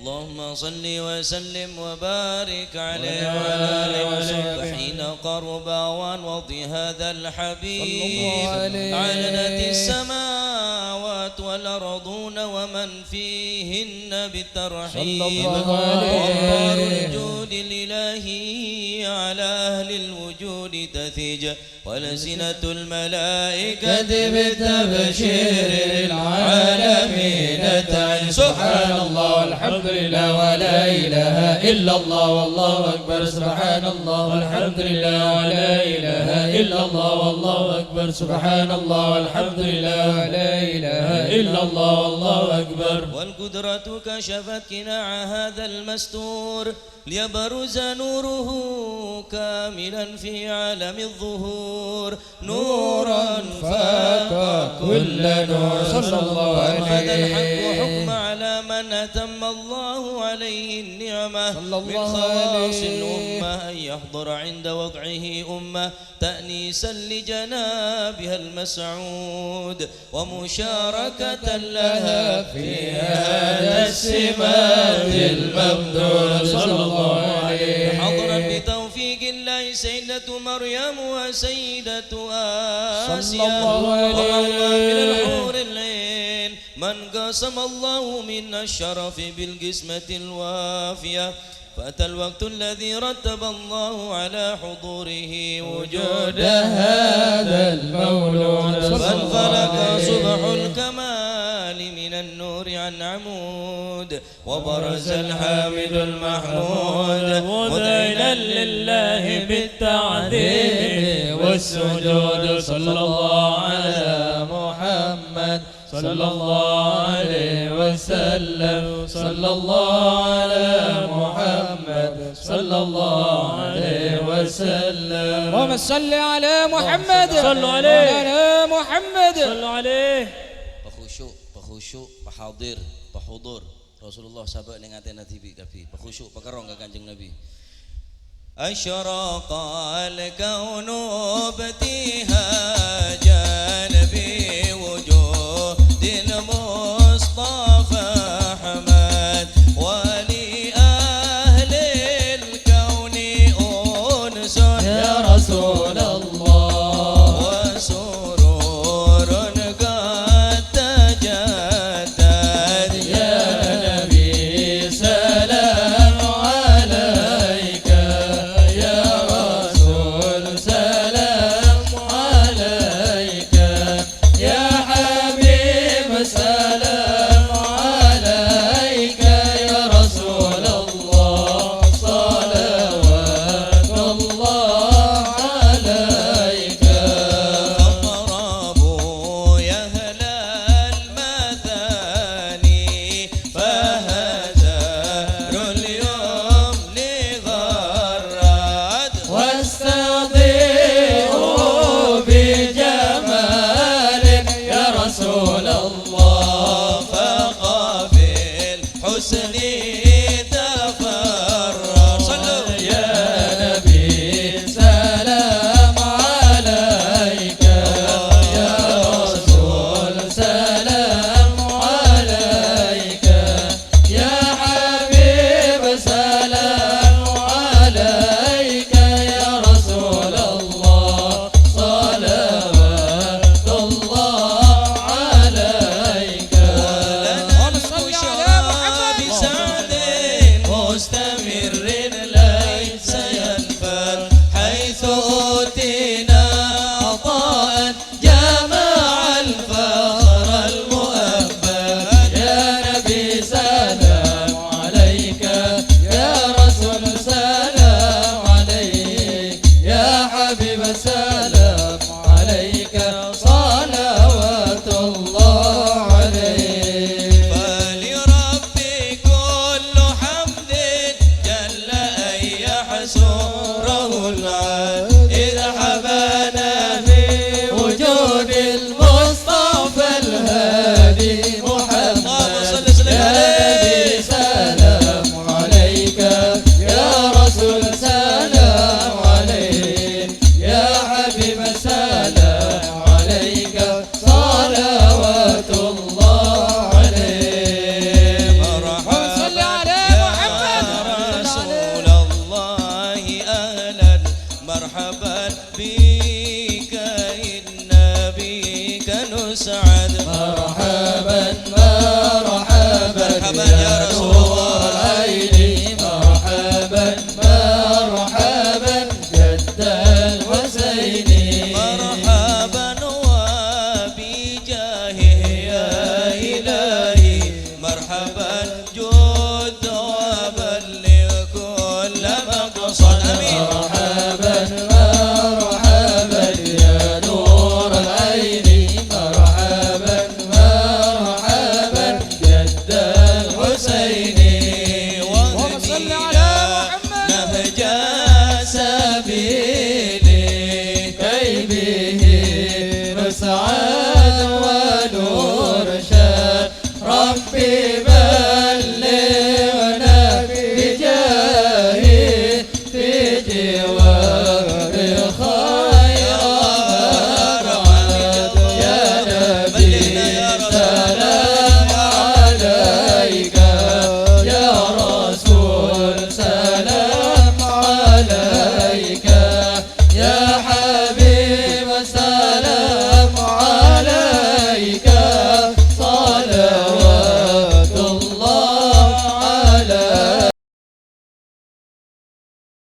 اللهم صل وسلم وبارك عليه وعلى آله وصحبه حين قرب أوان وضع هذا الحبيب علنت السماوات والأرضون ومن فيهن بالترحيب وأمطار الجود الإلهي على أهل الوجود تثيج ولسنة الملائكة بالتبشير للعالمين تعج سبحان الله والحمد لله ولا إله إلا الله والله أكبر سبحان الله والحمد لله ولا إله إلا الله والله أكبر سبحان الله والحمد لله ولا إله إلا الله والله أكبر والقدرة كشفت كناع هذا المستور ليبرز نوره كاملا في عالم الظهور نورا فاق كل نور صلى الله عليه وسلم الحق حكم على من أتم الله عليه النعمة من خواص الأمة أن يحضر عند وضعه أمة تأنيسا لجنابها المسعود ومشاركة لها في هذا السمات الممدود صلى الله عليه حضرا بتوفيق الله سيدة مريم وسيدة آسيا ومولى من الحور العين من قسم الله منا الشرف بالقسمة الوافية فأتى الوقت الذي رتب الله على حضوره وجود هذا المولود فانفلق صبح الكمال من النور عن عمود وبرز الحامد المحمود مذعنا لله بالتعظيم والسجود صلى الله على محمد صلى الله عليه وسلم صلى الله على محمد صلى الله عليه وسلم اللهم صل على محمد صلوا عليه على محمد صلوا عليه Pakhusyuk, pahadir, pahudur Rasulullah sabak ning atena TV kapi pakhusyuk pakarong ka Kanjeng Nabi Asyraqal kaunu btihajan bi wujudil Mustafa Ahmad wa li ahli al-kauni unsun ya Rasulullah نسعد مرحبا مرحبا مرحبا يا رسول الله العين مرحبا مرحبا جد الحسين مرحبا وبجاهه يا إلهي مرحبا جد وبلغ كل مقصد آمين مرحبا مرحبا يا نور العين مرحبا مرحبا جد الحسين اللهم صل على محمد. نهج سبيلي كي به نسعد ونرشد ربي بلغنا بجاهه في جوار